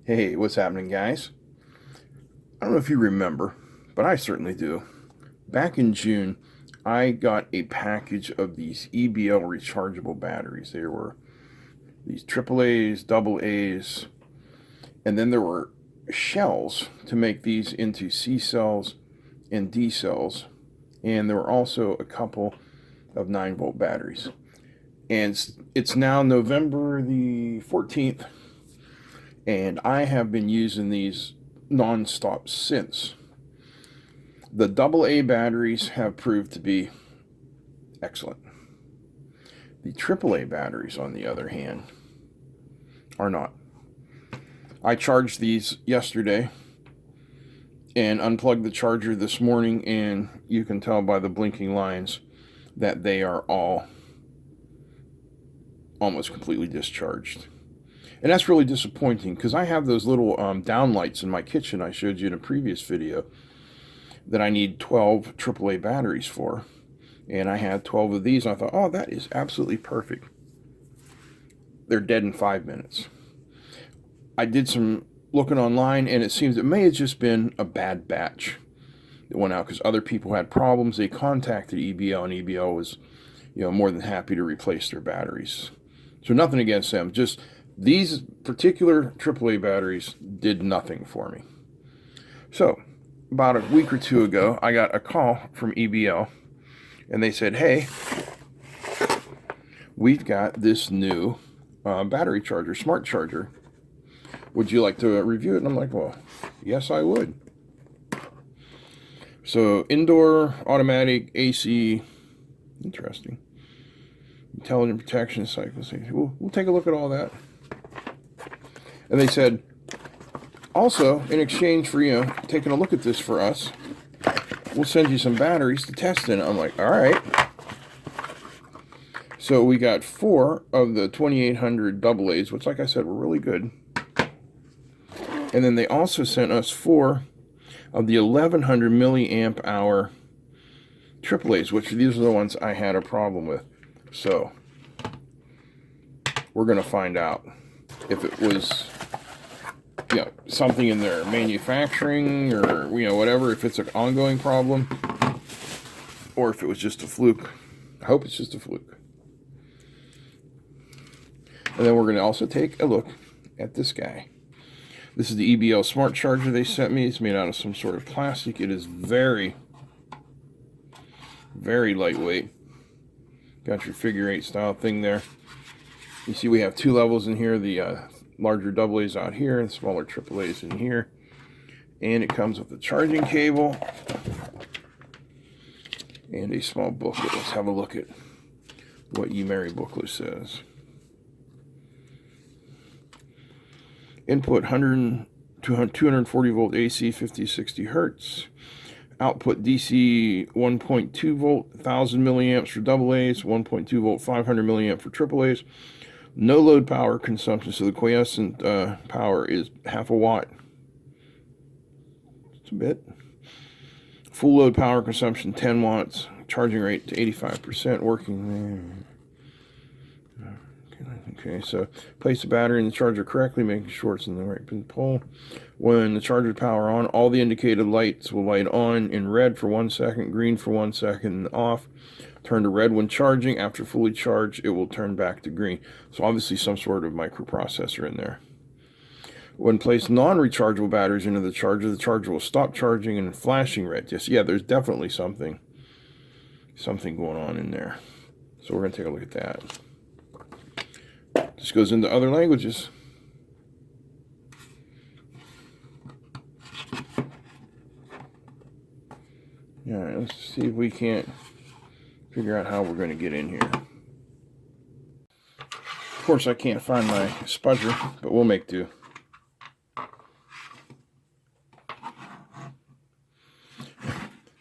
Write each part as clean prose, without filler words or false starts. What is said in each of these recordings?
Hey, what's happening, guys? I don't know if you remember, but I certainly do. Back in June, I got a package of these EBL rechargeable batteries. There were these AAAs, AA's, and then there were shells to make these into C cells and D cells. And there were also a couple of 9-volt batteries. And it's now November the 14th, and I have been using these non-stop since. The AA batteries have proved to be excellent. The AAA batteries, on the other hand, are not. I charged these yesterday and unplugged the charger this morning, and you can tell by the blinking lines that they are all almost completely discharged. And that's really disappointing, because I have those little downlights in my kitchen I showed you in a previous video that I need 12 AAA batteries for. And I had 12 of these, and I thought, oh, that is absolutely perfect. They're dead in 5 minutes. I did some looking online, and it seems it may have just been a bad batch that went out, because other people had problems. They contacted EBL, and EBL was, more than happy to replace their batteries. So nothing against them, just these particular AAA batteries did nothing for me. So about a week or two ago, I got a call from EBL, and they said, hey, we've got this new battery charger, smart charger. Would you like to review it? And I'm like, well, yes, I would. So indoor, automatic, AC, interesting. Intelligent protection cycles. We'll take a look at all that. And they said, also, in exchange for, taking a look at this for us, we'll send you some batteries to test in. I'm like, all right. So we got 4 of the 2800 AA's, which, like I said, were really good. And then they also sent us 4 of the 1100 milliamp hour AAA's, which these are the ones I had a problem with. So we're going to find out if it was something in their manufacturing or whatever, if it's an ongoing problem or if it was just a fluke. I hope it's just a fluke. And then we're going to also take a look at this guy. This is the EBL smart charger they sent me. It's made out of some sort of plastic. It is very, very lightweight. Got your figure 8 style thing there. You see we have 2 levels in here. The larger AA's out here and smaller AAA's in here. And it comes with a charging cable and a small booklet. Let's have a look at what Ye Merry booklet says. Input 100 to 240 volt AC, 50-60 hertz. Output DC 1.2 volt, 1000 milliamps for AA's, 1.2 volt, 500 milliamp for AAA's. No load power consumption, so the quiescent power is half a watt. It's a bit. Full load power consumption 10 watts. Charging rate to 85%. Working. Okay, so place the battery in the charger correctly, making sure it's in the right pin pole. When the charger power on, all the indicated lights will light on in red for 1 second, green for 1 second, and off. Turn to red when charging. After fully charged, it will turn back to green. So obviously some sort of microprocessor in there. When place non-rechargeable batteries into the charger will stop charging and flashing red. Yes, yeah, there's definitely something going on in there. So we're going to take a look at that. This goes into other languages. All right, let's see if we can't figure out how we're going to get in here. Of course, I can't find my spudger, but we'll make do.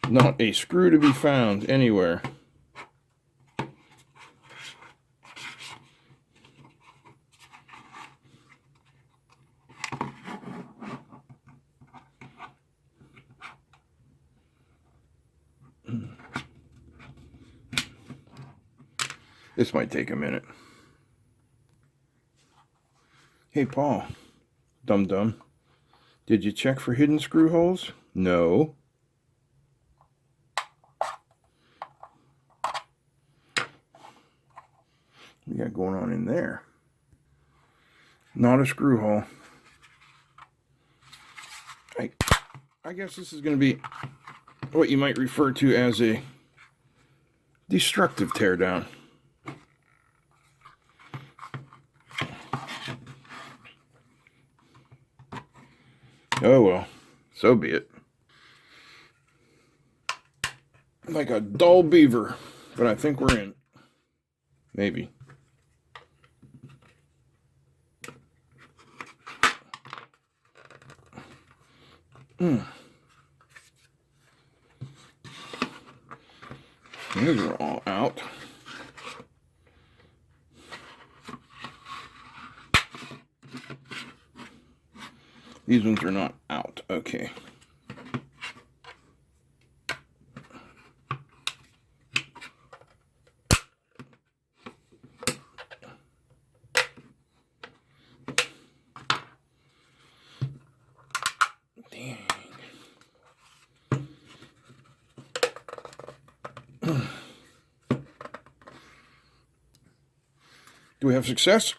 Not a screw to be found anywhere. This might take a minute. Hey, Paul, dum-dum. Did you check for hidden screw holes? No. What we got going on in there? Not a screw hole. I guess this is going to be what you might refer to as a destructive teardown. Oh well, so be it. Like a dull beaver, but I think we're in. Maybe. These are all out. These ones are not out. Okay. Dang. Do we have success?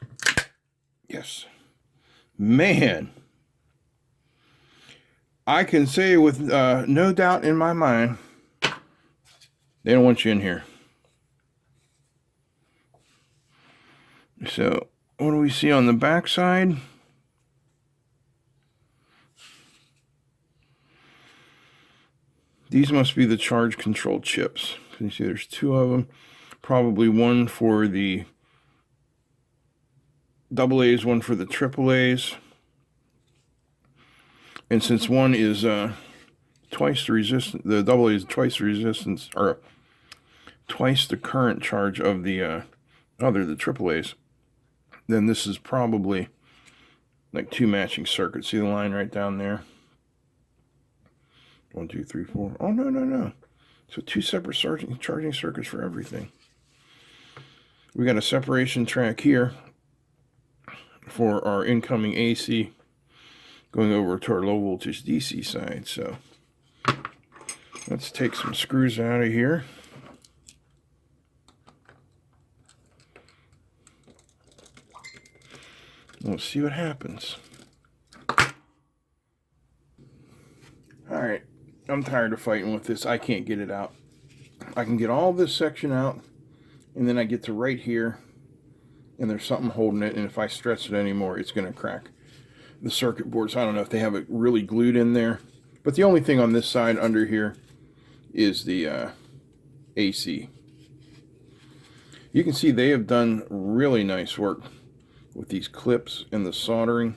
Yes. Man. I can say with no doubt in my mind, they don't want you in here. So, what do we see on the back side? These must be the charge control chips. You see there's two of them. Probably one for the AA's, one for the AAA's. And since one is twice the resistance, the AA is twice the resistance, or twice the current charge of the the AAA's, then this is probably like two matching circuits. See the line right down there? 1, 2, 3, 4. Oh, no. So two separate charging circuits for everything. We got a separation track here for our incoming AC going over to our low voltage DC side. So let's take some screws out of here. We'll see what happens. Alright, I'm tired of fighting with this. I can't get it out. I can get all this section out, and then I get to right here, and there's something holding it, and if I stretch it anymore, it's going to crack the circuit boards. I don't know if they have it really glued in there, but the only thing on this side under here is the AC. You can see they have done really nice work with these clips and the soldering.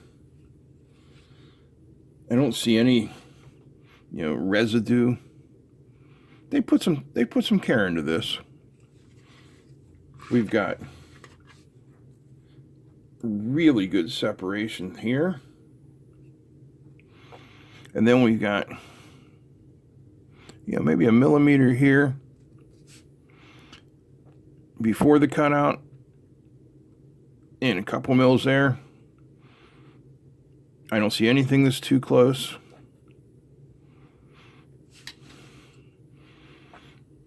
I don't see any, residue. They put some care into this. We've got really good separation here. And then we've got, maybe a millimeter here before the cutout, and a couple mils there. I don't see anything that's too close.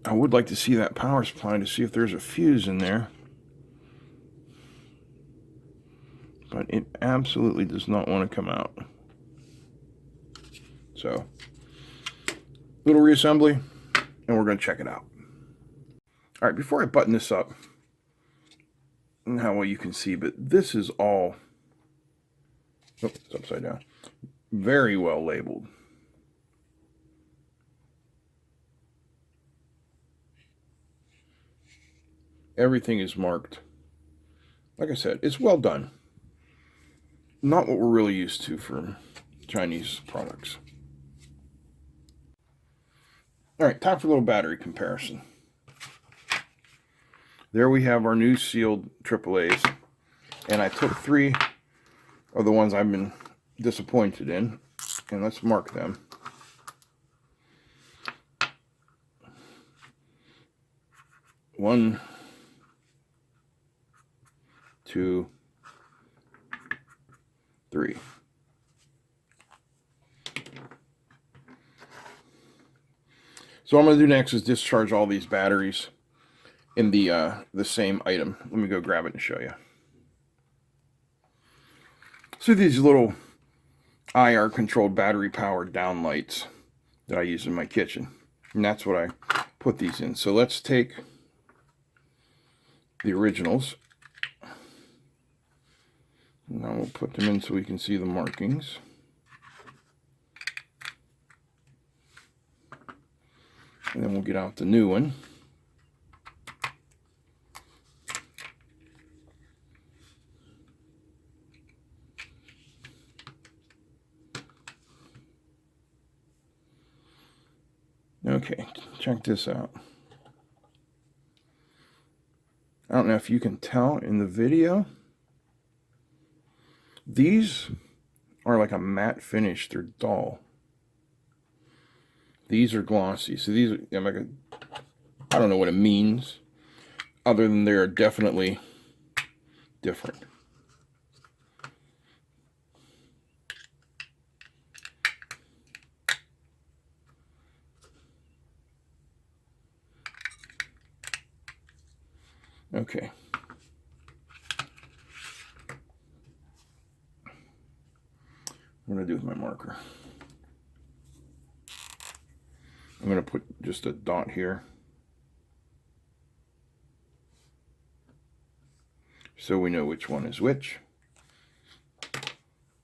I would like to see that power supply to see if there's a fuse in there. But it absolutely does not want to come out. So, little reassembly, and we're going to check it out. All right, before I button this up, I don't know how well you can see, but this is all, it's upside down, very well labeled. Everything is marked. Like I said, it's well done. Not what we're really used to from Chinese products. All right, time for a little battery comparison. There we have our new sealed AAA's, and I took 3 of the ones I've been disappointed in, and let's mark them. One, 2, 3. So what I'm going to do next is discharge all these batteries in the same item. Let me go grab it and show you. So these little IR controlled battery powered down lights that I use in my kitchen. And that's what I put these in. So let's take the originals. Now we'll put them in so we can see the markings. And then we'll get out the new one. Okay, check this out. I don't know if you can tell in the video. These are like a matte finish. They're dull. These are glossy. So these are, I don't know what it means, other than they're definitely different. Okay. What do I do with my marker? I'm going to put just a dot here, so we know which one is which.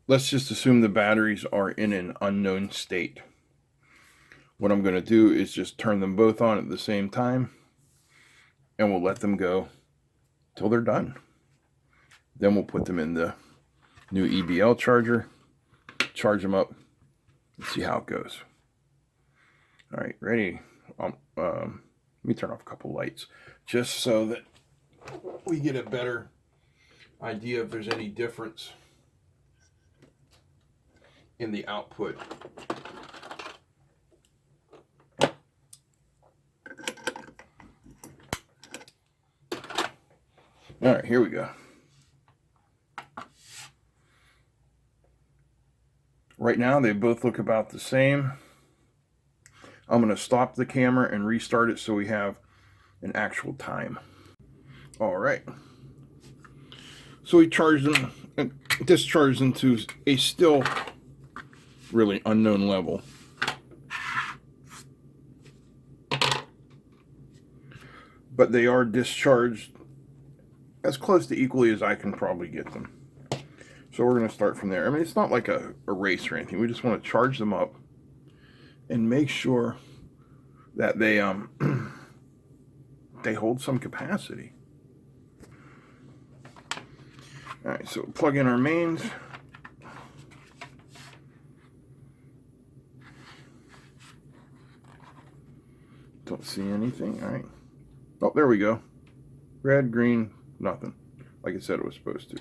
Let's just assume the batteries are in an unknown state. What I'm going to do is just turn them both on at the same time, and we'll let them go till they're done. Then we'll put them in the new EBL charger, charge them up, and see how it goes. All right, ready? Let me turn off a couple lights just so that we get a better idea if there's any difference in the output. All right, here we go. Right now, they both look about the same. I'm going to stop the camera and restart it so we have an actual time. All right. So we charged them and discharged them to a still really unknown level. But they are discharged as close to equally as I can probably get them. So we're going to start from there. I mean, it's not like a race or anything. We just want to charge them up and make sure that they they hold some capacity. All right, so plug in our mains. Don't see anything. All right. Oh, there we go. Red, green, nothing. Like I said it was supposed to.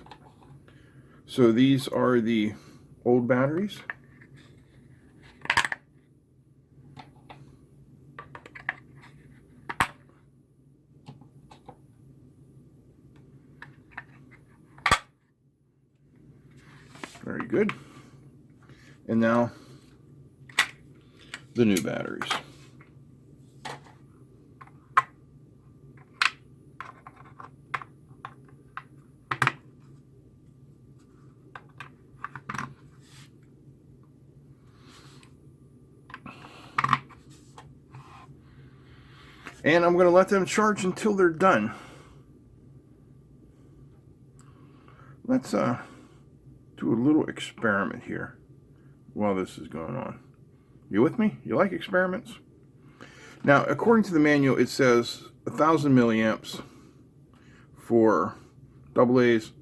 So these are the old batteries. Very good. And now the new batteries. And I'm going to let them charge until they're done. Let's do a little experiment here while this is going on. You with me? You like experiments? Now, according to the manual, it says 1,000 milliamps for AA's,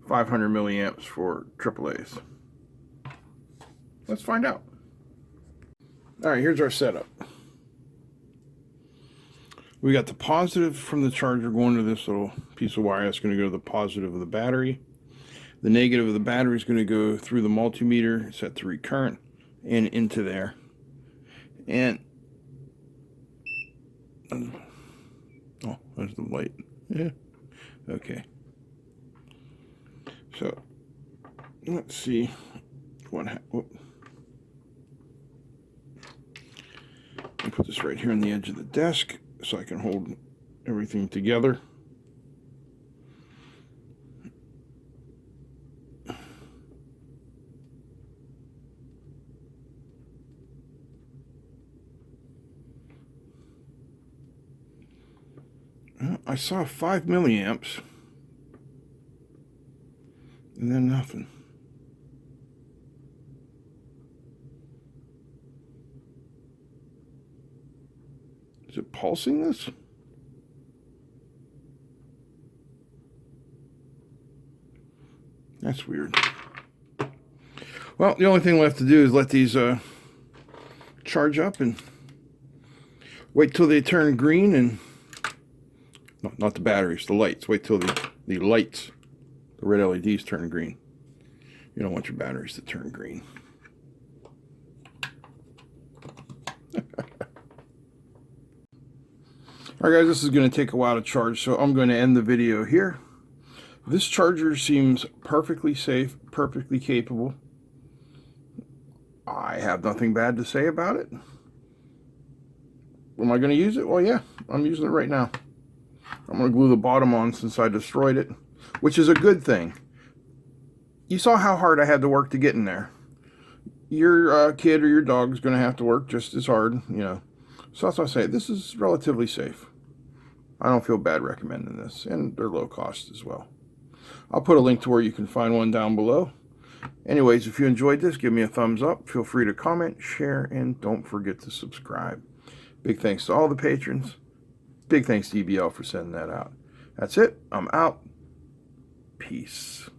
500 milliamps for AAA's. Let's find out. All right, here's our setup. We got the positive from the charger going to this little piece of wire. That's going to go to the positive of the battery. The negative of the battery is going to go through the multimeter, set to read current, and into there. And oh, there's the light. Yeah. Okay. So let's see what. Put put this right here on the edge of the desk so I can hold everything together. I saw 5 milliamps and then nothing. Is it pulsing this? That's weird. Well, the only thing left to do is let these charge up and wait till they turn green and no, not the batteries, the lights. Wait till the lights, the red LEDs turn green. You don't want your batteries to turn green. Alright guys, this is going to take a while to charge, so I'm going to end the video here. This charger seems perfectly safe, perfectly capable. I have nothing bad to say about it. Am I going to use it? Well, yeah, I'm using it right now. I'm going to glue the bottom on since I destroyed it, which is a good thing. You saw how hard I had to work to get in there. Your kid or your dog is going to have to work just as hard, you know. So that's why I say this is relatively safe. I don't feel bad recommending this, and they're low cost as well. I'll put a link to where you can find one down below. Anyways, if you enjoyed this, give me a thumbs up. Feel free to comment, share, and don't forget to subscribe. Big thanks to all the patrons. Big thanks to EBL for sending that out. That's it. I'm out. Peace.